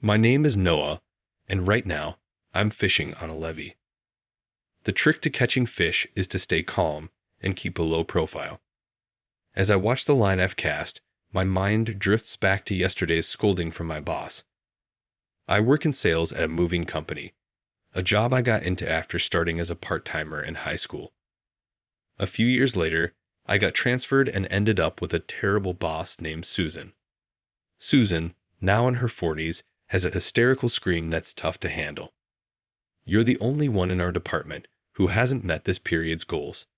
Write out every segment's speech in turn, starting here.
My name is Noah, and right now, I'm fishing on a levee. The trick to catching fish is to stay calm and keep a low profile. As I watch the line I've cast, my mind drifts back to yesterday's scolding from my boss. I work in sales at a moving company, a job I got into after starting as a part-timer in high school. A few years later, I got transferred and ended up with a terrible boss named Susan. Susan, now in her 40s, has a hysterical scream that's tough to handle. "You're the only one in our department who hasn't met this period's goals.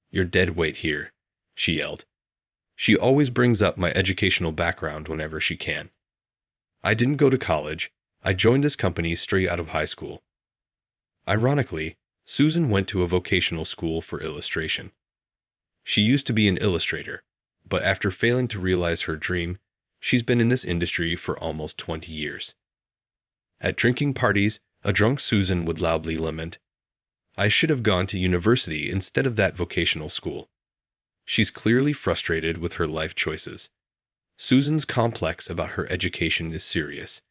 You're dead weight here," she yelled. She always brings up my educational background whenever she can. I didn't go to college. I joined this company straight out of high school. Ironically, Susan went to a vocational school for illustration. She used to be an illustrator, but after failing to realize her dream, she's been in this industry for almost 20 years. At drinking parties, a drunk Susan would loudly lament, "I should have gone to university instead of that vocational school." She's clearly frustrated with her life choices. Susan's complex about her education is serious.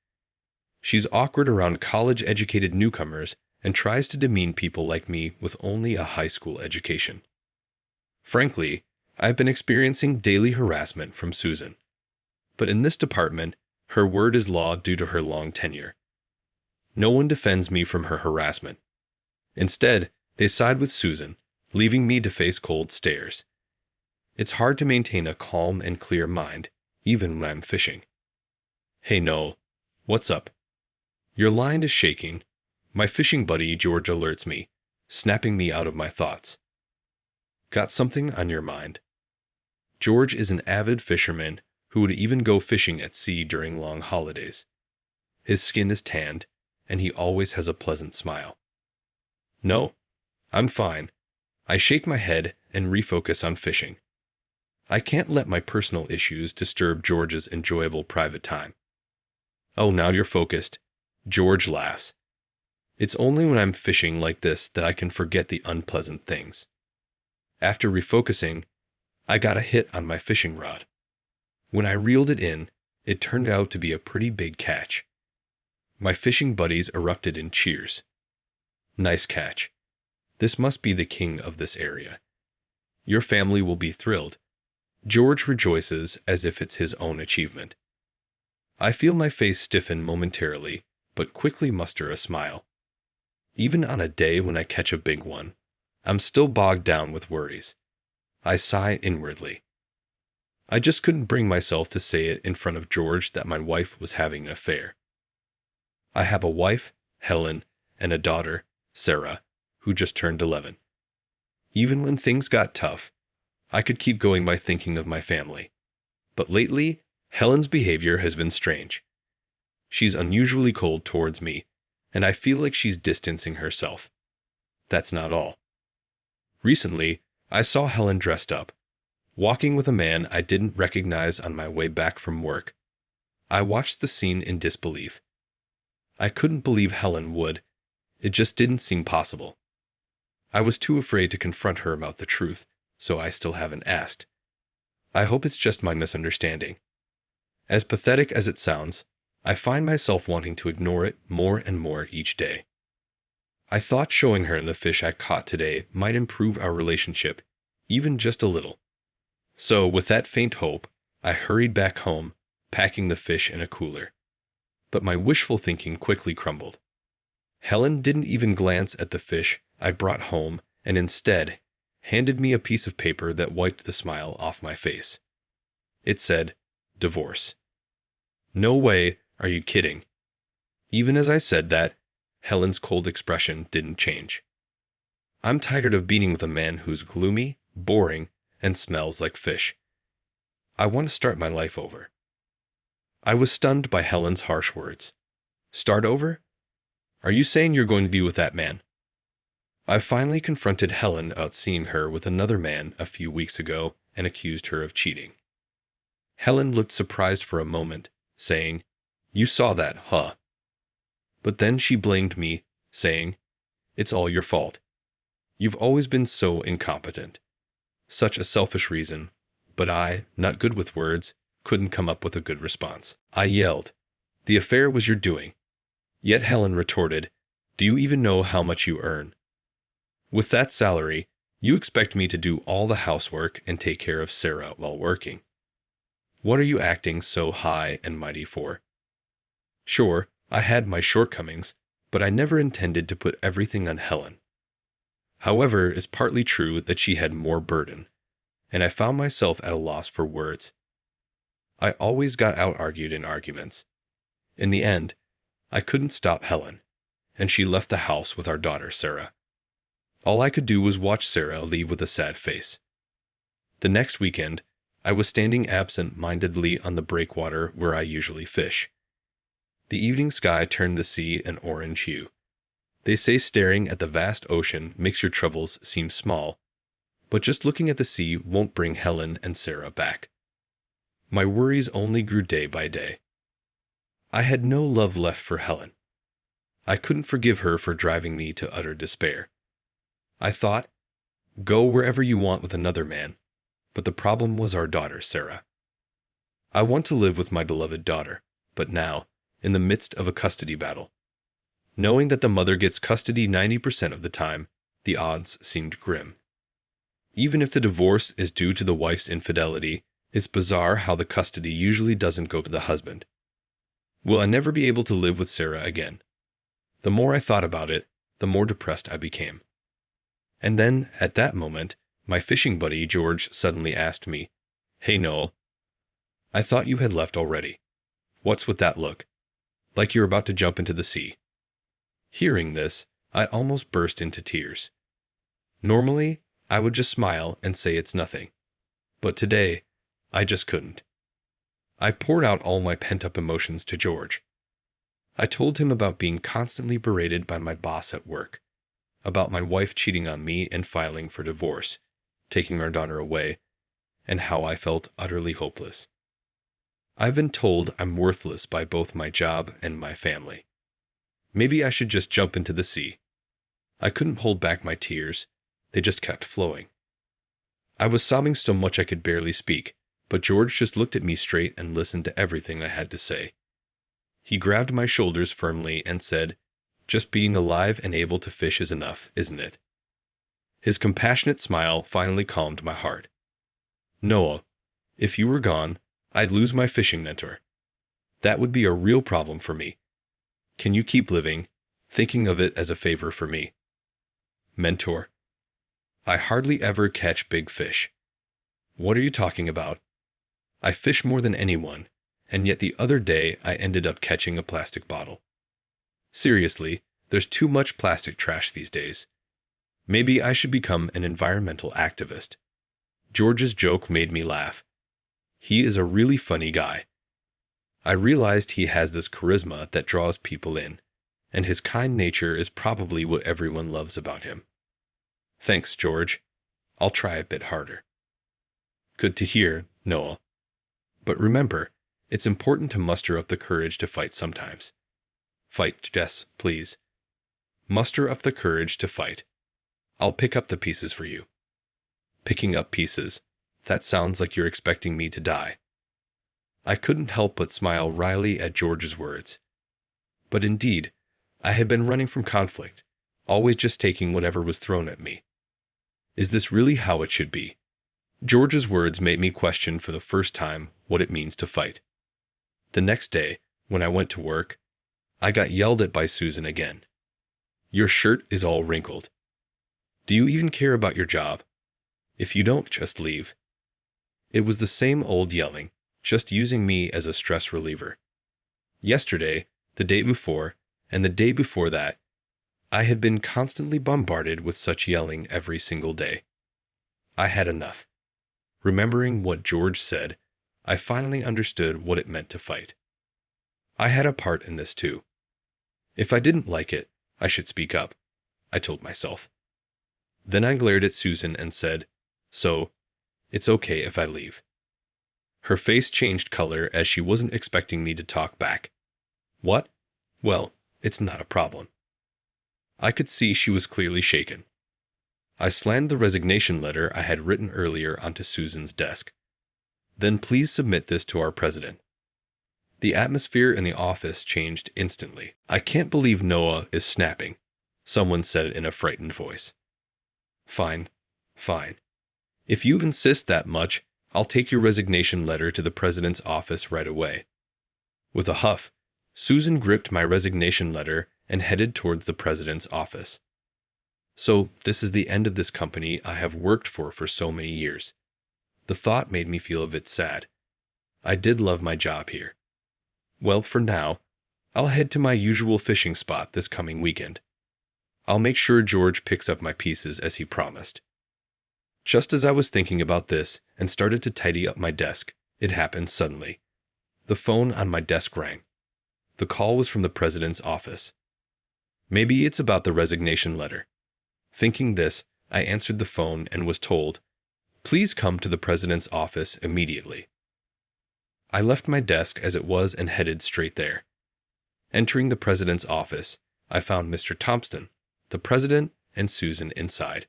She's awkward around college-educated newcomers and tries to demean people like me with only a high school education. Frankly, I've been experiencing daily harassment from Susan. But in this department, her word is law due to her long tenure. No one defends me from her harassment. Instead, they side with Susan, leaving me to face cold stares. It's hard to maintain a calm and clear mind, even when I'm fishing. "Hey Noel, what's up?" Your line is shaking. My fishing buddy George alerts me, snapping me out of my thoughts. "Got something on your mind?" George is an avid fisherman who would even go fishing at sea during long holidays. His skin is tanned, and he always has a pleasant smile. "No, I'm fine." I shake my head and refocus on fishing. I can't let my personal issues disturb George's enjoyable private time. "Oh, now you're focused." George laughs. "It's only when I'm fishing like this that I can forget the unpleasant things." After refocusing, I got a hit on my fishing rod. When I reeled it in, it turned out to be a pretty big catch. My fishing buddies erupted in cheers. "Nice catch. This must be the king of this area. Your family will be thrilled." George rejoices as if it's his own achievement. I feel my face stiffen momentarily, but quickly muster a smile. Even on a day when I catch a big one, I'm still bogged down with worries. I sigh inwardly. I just couldn't bring myself to say it in front of George that my wife was having an affair. I have a wife, Helen, and a daughter, Sarah, who just turned 11. Even when things got tough, I could keep going by thinking of my family. But lately, Helen's behavior has been strange. She's unusually cold towards me, and I feel like she's distancing herself. That's not all. Recently, I saw Helen dressed up, walking with a man I didn't recognize on my way back from work. I watched the scene in disbelief. I couldn't believe Helen would. It just didn't seem possible. I was too afraid to confront her about the truth, so I still haven't asked. I hope it's just my misunderstanding. As pathetic as it sounds, I find myself wanting to ignore it more and more each day. I thought showing her the fish I caught today might improve our relationship, even just a little. So, with that faint hope, I hurried back home, packing the fish in a cooler. But my wishful thinking quickly crumbled. Helen didn't even glance at the fish I brought home and instead handed me a piece of paper that wiped the smile off my face. It said, "Divorce." "No way, are you kidding?" Even as I said that, Helen's cold expression didn't change. "I'm tired of being with a man who's gloomy, boring, and smells like fish. I want to start my life over." I was stunned by Helen's harsh words. "Start over? Are you saying you're going to be with that man?" I finally confronted Helen about seeing her with another man a few weeks ago and accused her of cheating. Helen looked surprised for a moment, saying, "You saw that, huh?" But then she blamed me, saying, "It's all your fault. You've always been so incompetent." Such a selfish reason, but I, not good with words, couldn't come up with a good response. I yelled, The affair was your doing. Yet Helen retorted, "Do you even know how much you earn? With that salary, you expect me to do all the housework and take care of Sarah while working. What are you acting so high and mighty for?" Sure, I had my shortcomings, but I never intended to put everything on Helen. However, it's partly true that she had more burden, and I found myself at a loss for words. I always got out-argued in arguments. In the end, I couldn't stop Helen, and she left the house with our daughter Sarah. All I could do was watch Sarah leave with a sad face. The next weekend, I was standing absent-mindedly on the breakwater where I usually fish. The evening sky turned the sea an orange hue. They say staring at the vast ocean makes your troubles seem small, but just looking at the sea won't bring Helen and Sarah back. My worries only grew day by day. I had no love left for Helen. I couldn't forgive her for driving me to utter despair. I thought, go wherever you want with another man, but the problem was our daughter, Sarah. I want to live with my beloved daughter, but now, in the midst of a custody battle. Knowing that the mother gets custody 90% of the time, the odds seemed grim. Even if the divorce is due to the wife's infidelity, it's bizarre how the custody usually doesn't go to the husband. Will I never be able to live with Sarah again? The more I thought about it, the more depressed I became. And then, at that moment, my fishing buddy George suddenly asked me, "Hey Noel, I thought you had left already. What's with that look? Like you're about to jump into the sea." Hearing this, I almost burst into tears. Normally, I would just smile and say it's nothing. But today, I just couldn't. I poured out all my pent-up emotions to George. I told him about being constantly berated by my boss at work, about my wife cheating on me and filing for divorce, taking our daughter away, and how I felt utterly hopeless. I've been told I'm worthless by both my job and my family. Maybe I should just jump into the sea. I couldn't hold back my tears. They just kept flowing. I was sobbing so much I could barely speak, but George just looked at me straight and listened to everything I had to say. He grabbed my shoulders firmly and said, "Just being alive and able to fish is enough, isn't it?" His compassionate smile finally calmed my heart. "Noah, if you were gone, I'd lose my fishing mentor. That would be a real problem for me. Can you keep living, thinking of it as a favor for me?" Mentor. I hardly ever catch big fish. What are you talking about? I fish more than anyone, and yet the other day I ended up catching a plastic bottle. Seriously, there's too much plastic trash these days. Maybe I should become an environmental activist. George's joke made me laugh. He is a really funny guy. I realized he has this charisma that draws people in, and his kind nature is probably what everyone loves about him. Thanks, George. I'll try a bit harder. Good to hear, Noah. But remember, it's important to muster up the courage to fight sometimes. Fight, Jess, please. Muster up the courage to fight. I'll pick up the pieces for you. Picking up pieces. That sounds like you're expecting me to die. I couldn't help but smile wryly at George's words. But indeed, I had been running from conflict, always just taking whatever was thrown at me. Is this really how it should be? George's words made me question for the first time what it means to fight. The next day, when I went to work, I got yelled at by Susan again. "Your shirt is all wrinkled. Do you even care about your job? If you don't, just leave." It was the same old yelling, just using me as a stress reliever. Yesterday, the day before, and the day before that, I had been constantly bombarded with such yelling every single day. I had enough. Remembering what George said, I finally understood what it meant to fight. I had a part in this too. If I didn't like it, I should speak up, I told myself. Then I glared at Susan and said, "So, it's okay if I leave." Her face changed color as she wasn't expecting me to talk back. "What? Well, it's not a problem." I could see she was clearly shaken. I slammed the resignation letter I had written earlier onto Susan's desk. "Then please submit this to our president." The atmosphere in the office changed instantly. "I can't believe Noah is snapping," someone said in a frightened voice. "Fine, fine. If you insist that much, I'll take your resignation letter to the president's office right away." With a huff, Susan gripped my resignation letter and headed towards the president's office. So, this is the end of this company I have worked for so many years. The thought made me feel a bit sad. I did love my job here. Well, for now, I'll head to my usual fishing spot this coming weekend. I'll make sure George picks up my pieces as he promised. Just as I was thinking about this and started to tidy up my desk, it happened suddenly. The phone on my desk rang. The call was from the president's office. Maybe it's about the resignation letter. Thinking this, I answered the phone and was told, "Please come to the president's office immediately." I left my desk as it was and headed straight there. Entering the president's office, I found Mr. Thompson, the president, and Susan inside.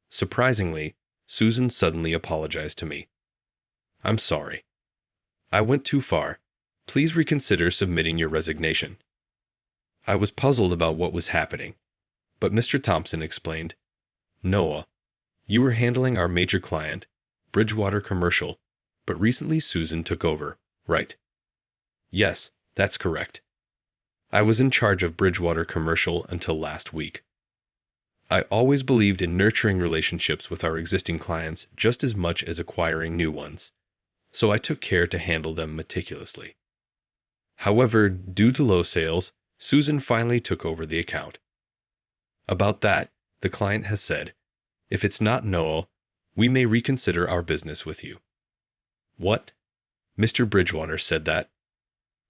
Surprisingly, Susan suddenly apologized to me. "I'm sorry. I went too far. Please reconsider submitting your resignation." I was puzzled about what was happening, but Mr. Thompson explained, "Noah, you were handling our major client, Bridgewater Commercial, but recently Susan took over, right?" "Yes, that's correct. I was in charge of Bridgewater Commercial until last week. I always believed in nurturing relationships with our existing clients just as much as acquiring new ones, so I took care to handle them meticulously. However, due to low sales, Susan finally took over the account. About that, the client has said, 'If it's not Noah, we may reconsider our business with you.'" "What? Mr. Bridgewater said that?"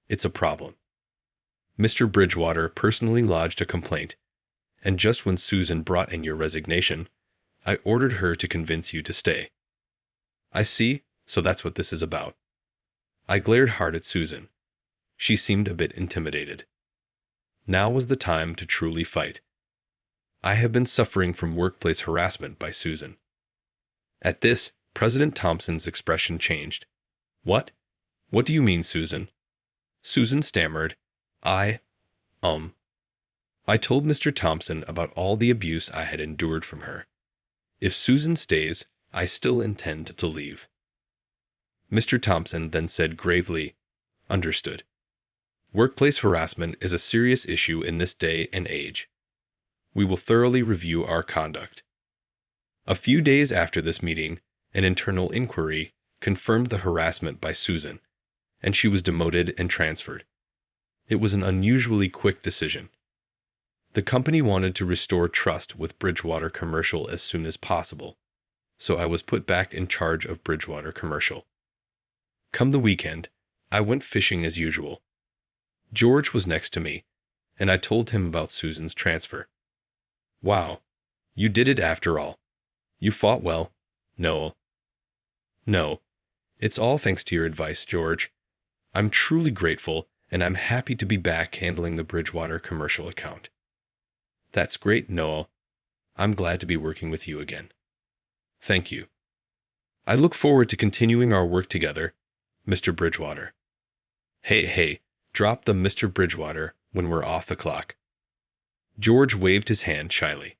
"It's a problem. Mr. Bridgewater personally lodged a complaint, and just when Susan brought in your resignation, I ordered her to convince you to stay." "I see, so that's what this is about." I glared hard at Susan. She seemed a bit intimidated. Now was the time to truly fight. I have been suffering from workplace harassment by Susan. At this, President Thompson's expression changed. "What? What do you mean, Susan?" Susan stammered, I told Mr. Thompson about all the abuse I had endured from her. If Susan stays, I still intend to leave." Mr. Thompson then said gravely, "Understood. Workplace harassment is a serious issue in this day and age. We will thoroughly review our conduct." A few days after this meeting, an internal inquiry confirmed the harassment by Susan, and she was demoted and transferred. It was an unusually quick decision. The company wanted to restore trust with Bridgewater Commercial as soon as possible, so I was put back in charge of Bridgewater Commercial. Come the weekend, I went fishing as usual. George was next to me, and I told him about Susan's transfer. "Wow, you did it after all. You fought well, Noah." "No, it's all thanks to your advice, George. I'm truly grateful, and I'm happy to be back handling the Bridgewater Commercial account." "That's great, Noah. I'm glad to be working with you again." "Thank you. I look forward to continuing our work together, Mr. Bridgewater." Hey, drop the Mr. Bridgewater when we're off the clock." George waved his hand shyly.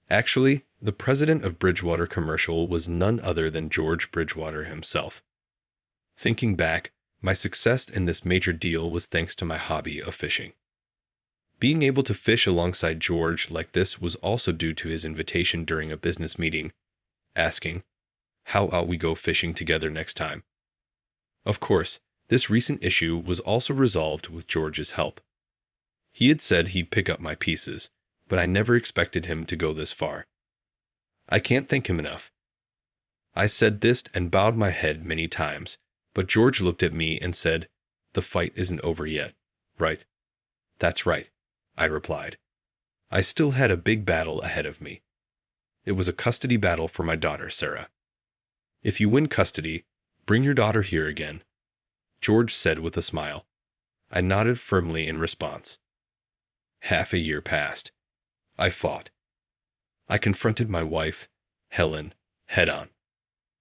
Actually, the president of Bridgewater Commercial was none other than George Bridgewater himself. Thinking back, my success in this major deal was thanks to my hobby of fishing. Being able to fish alongside George like this was also due to his invitation during a business meeting, asking, "How ought we go fishing together next time?" Of course, this recent issue was also resolved with George's help. He had said he'd pick up my pieces, but I never expected him to go this far. I can't thank him enough. I said this and bowed my head many times, but George looked at me and said, "The fight isn't over yet, right?" "That's right," I replied. I still had a big battle ahead of me. It was a custody battle for my daughter, Sarah. "If you win custody, bring your daughter here again," George said with a smile. I nodded firmly in response. Half a year passed. I fought. I confronted my wife, Helen, head-on.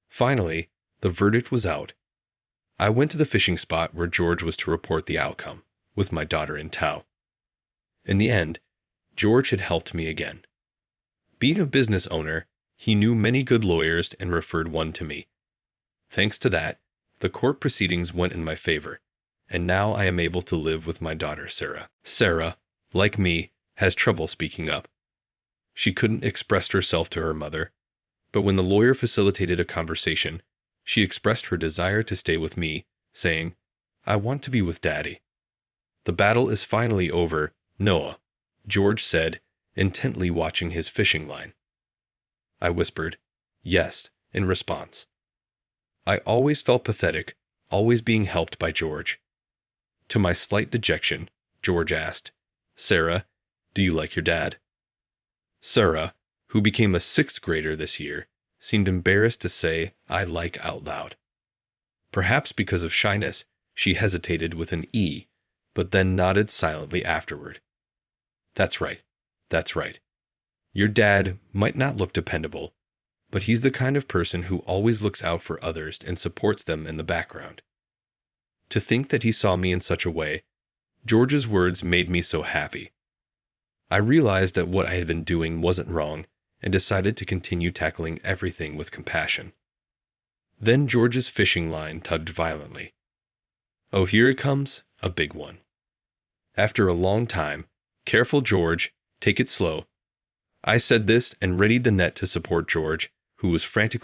Finally, the verdict was out. I went to the fishing spot where George was to report the outcome, with my daughter in tow. In the end, George had helped me again. Being a business owner, he knew many good lawyers and referred one to me. Thanks to that, the court proceedings went in my favor, and now I am able to live with my daughter Sarah. Sarah, like me, has trouble speaking up. She couldn't express herself to her mother, but when the lawyer facilitated a conversation, she expressed her desire to stay with me, saying, "I want to be with Daddy." "The battle is finally over, Noah," George said, intently watching his fishing line. I whispered, "Yes," in response. I always felt pathetic, always being helped by George. To my slight dejection, George asked, "Sarah, do you like your dad?" Sarah, who became a 6th grader this year, seemed embarrassed to say "I like" out loud. Perhaps because of shyness, she hesitated with an E, but then nodded silently afterward. That's right. That's right. Your dad might not look dependable, but he's the kind of person who always looks out for others and supports them in the background." To think that he saw me in such a way, George's words made me so happy. I realized that what I had been doing wasn't wrong and decided to continue tackling everything with compassion. Then George's fishing line tugged violently. Oh, here it comes, a big one. After a long time, "Careful, George, take it slow." I said this and readied the net to support George, who was frantically